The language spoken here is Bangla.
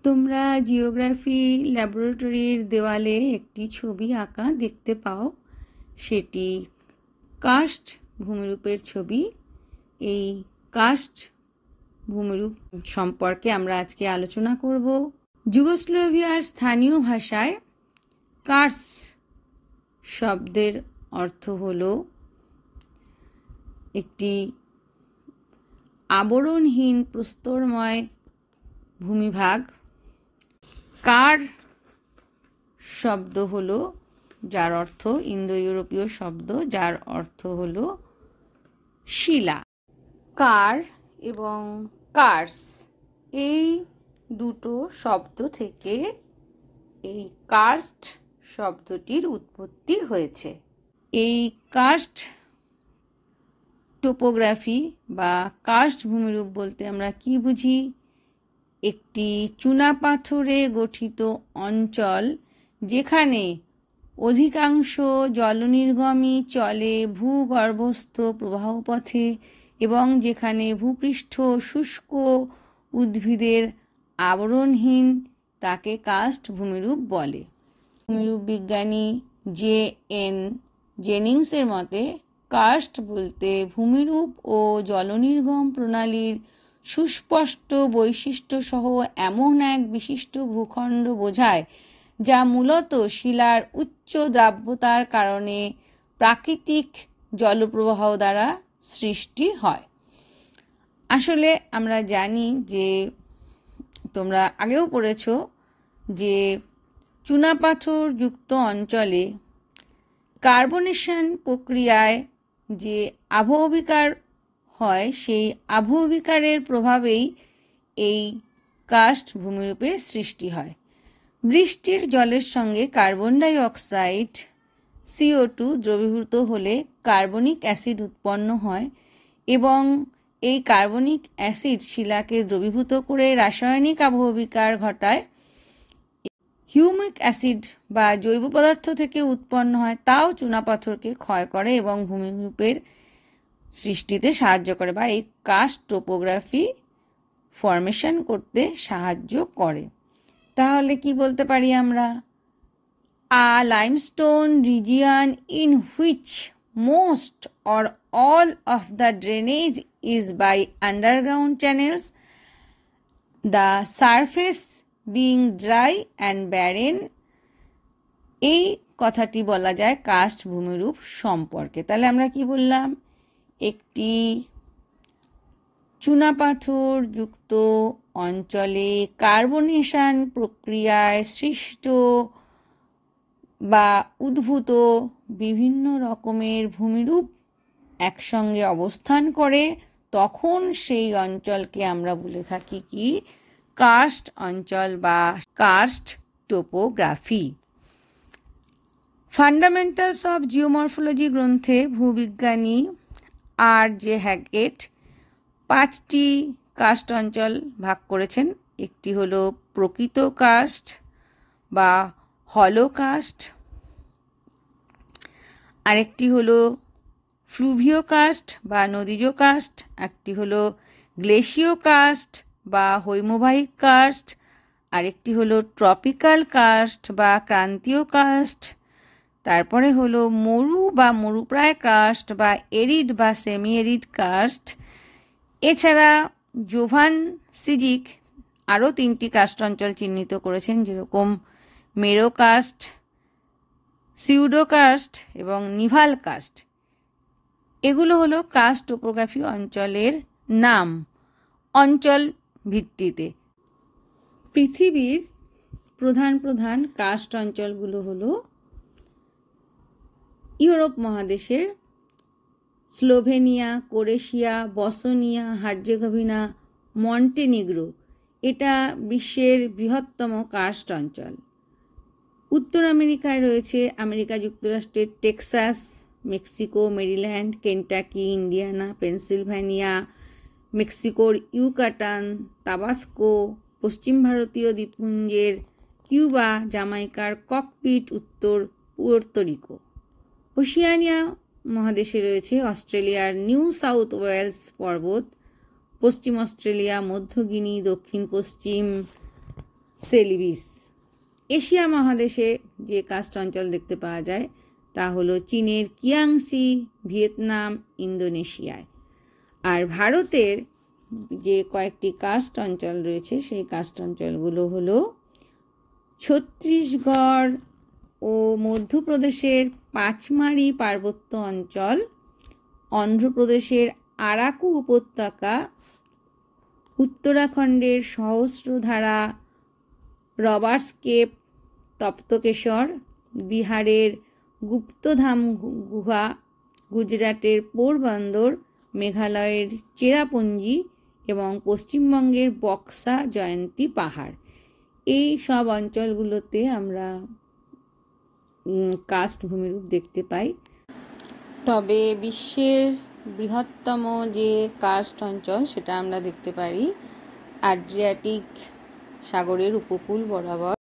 তোমরা জিওগ্রাফি ল্যাবরেটরির দেওয়ালে একটি ছবি আঁকা দেখতে পাও। সেটি কার্স্ট ভূমিরূপের ছবি। এই কার্স্ট ভূমিরূপ সম্পর্কে আমরা আজকে আলোচনা করব। যুগোস্লোভিয়ার স্থানীয় ভাষায় কার্স শব্দের অর্থ হল একটি আবরণহীন প্রস্তরময় ভূমিভাগ। কার শব্দ হলো যার অর্থ ইন্দো ইউরোপীয় শব্দ, যার অর্থ হলো শিলা। কার এবং কার্স এই দুটো শব্দ থেকে এই কার্স্ট শব্দটির উৎপত্তি হয়েছে। এই কার্স্ট টোপোগ্রাফি বা কার্স্ট ভূমিরূপ বলতে আমরা কি বুঝি? একটি চুনাপাথরে গঠিত অঞ্চল যেখানে অধিকাংশ জলনির্গমই চলে ভূগর্ভস্থ প্রবাহপথে এবং যেখানে ভূপৃষ্ঠ শুষ্ক উদ্ভিদের আবরণহীন, তাকে কার্স্ট ভূমিরূপ বলে। ভূমিরূপ বিজ্ঞানী জে.এন. জেনিংসের মতে কার্স্ট বলতে ভূমিরূপ ও জলনির্গম প্রণালীর সুস্পষ্ট বৈশিষ্ট্য সহ এমন এক বিশিষ্ট ভূখণ্ড বোঝায় যা মূলত শিলার উচ্চ দ্রাব্যতার কারণে প্রাকৃতিক জলপ্রবাহ দ্বারা সৃষ্টি হয়। আসলে আমরা জানি যে, তোমরা আগেও পড়েছ যে চুনাপাথর যুক্ত অঞ্চলে কার্বনেশন প্রক্রিয়ায় যে আবহবিকার হয়, সেই আবহবিকারের প্রভাবেই এই কার্স্ট ভূমিরূপের সৃষ্টি হয়। বৃষ্টির জলের সঙ্গে কার্বন ডাই অক্সাইড CO2 দ্রবীভূত হলে কার্বনিক অ্যাসিড উৎপন্ন হয় এবং এই কার্বনিক অ্যাসিড শিলাকে দ্রবীভূত করে রাসায়নিক আবহবিকার ঘটায়। হিউমিক অ্যাসিড বা জৈব পদার্থ থেকে উৎপন্ন হয়, তাও চুনাপাথরকে ক্ষয় করে এবং ভূমিরূপের সৃষ্টিতে সাহায্য করে বা এই কার্স্ট টোপোগ্রাফি ফরমেশন করতে সাহায্য করে। তাহলে কি বলতে পারি আমরা? A limestone region in which most or all of the drainage is by underground channels, the surface being dry and barren. এই কথাটি বলা যায় কার্স্ট ভূমিরূপ সম্পর্কে। তাহলে আমরা কি বললাম? একটি চুনাপাথর যুক্ত অঞ্চলে কার্বনেশন প্রক্রিয়ায় সৃষ্ট বা উদ্ভূত বিভিন্ন রকমের ভূমিরূপ একসঙ্গে অবস্থান করে, তখন সেই অঞ্চলকে আমরা বলে থাকি কি? কার্স্ট অঞ্চল বা karst topography. Fundamentals of geomorphology গ্রন্থে ভূবিজ্ঞানী R.J. হ্যাকেট 5টি কার্স্ট অঞ্চল ভাগ করেছেন। একটি হলো প্রকৃত কার্স্ট বা হলো কার্স্ট, আরেকটি হলো ফ্লুভিও কার্স্ট বা নদীজ কার্স্ট, একটি হলো গ্লেশীয় কার্স্ট বা হৈমবাহিক কার্স্ট, আরেকটি হলো ট্রপিক্যাল কার্স্ট বা ক্রান্তীয় কার্স্ট, তারপরে হলো মরু বা মরুপ্রায় কার্স্ট বা এরিড বা সেমি এরিড কার্স্ট। এছাড়া জোভান সিজিক আরও 3টি কার্স্ট অঞ্চল চিহ্নিত করেছেন, যেরকম মেরো কার্স্ট, সিউডো কার্স্ট এবং নিভাল কার্স্ট। এগুলো হলো কার্স্ট টোপোগ্রাফি অঞ্চলের নাম অঞ্চল ভিত্তিতে। পৃথিবীর প্রধান প্রধান কার্স্ট অঞ্চলগুলো হলো ইউরোপ মহাদেশের Slovenia, Croatia, Bosnia, Herzegovina, Montenegro. এটা বিশ্বের বৃহত্তম কার্স্ট অঞ্চল। উত্তর আমেরিকায় রয়েছে আমেরিকা যুক্তরাষ্ট্রের Texas, Mexico, Maryland, Kentucky, Indiana, Pennsylvania, মেক্সিকোর ইউকাটান, তাবাস্কো, পশ্চিম ভারতীয় দ্বীপপুঞ্জের কিউবা, জামাইকার ককপিট, উত্তর পুয়ের্তো রিকো। ওশিয়ানিয়া মহাদেশে রয়েছে অস্ট্রেলিয়ার নিউ সাউথ ওয়েলস পর্বত, পশ্চিম অস্ট্রেলিয়া, মধ্য গিনি, দক্ষিণ পশ্চিম সেলিবিস। এশিয়া মহাদেশে যে কার্স্ট অঞ্চল দেখতে পাওয়া যায় তা হলো চীনের কিয়াংসি, ভিয়েতনাম, ইন্দোনেশিয়ায়। আর ভারতের যে কয়েকটি কার্স্ট অঞ্চল রয়েছে সেই কার্স্ট অঞ্চলগুলো হলো ছত্তিশগড় ও মধ্যপ্রদেশের পাঁচমারি পার্বত্য অঞ্চল, অন্ধ্রপ্রদেশের আরাকু উপত্যকা, উত্তরাখণ্ডের সহস্রধারা, রবার্টস কেপ, তপ্তকেশর, বিহারের গুপ্তধাম গুহা, গুজরাটের পোরবন্দর, মেঘালয়ের চেরাপুঞ্জি এবং পশ্চিমবঙ্গের বক্সা জয়ন্তী পাহাড়। এই সব অঞ্চলগুলোতে আমরা কার্স্ট ভূমিরূপ দেখতে পাই। তবে বিশ্বের বৃহত্তম যে কার্স্ট অঞ্চল সেটা আমরা দেখতে পারি অ্যাড্রিয়াটিক সাগরের উপকূল বরাবর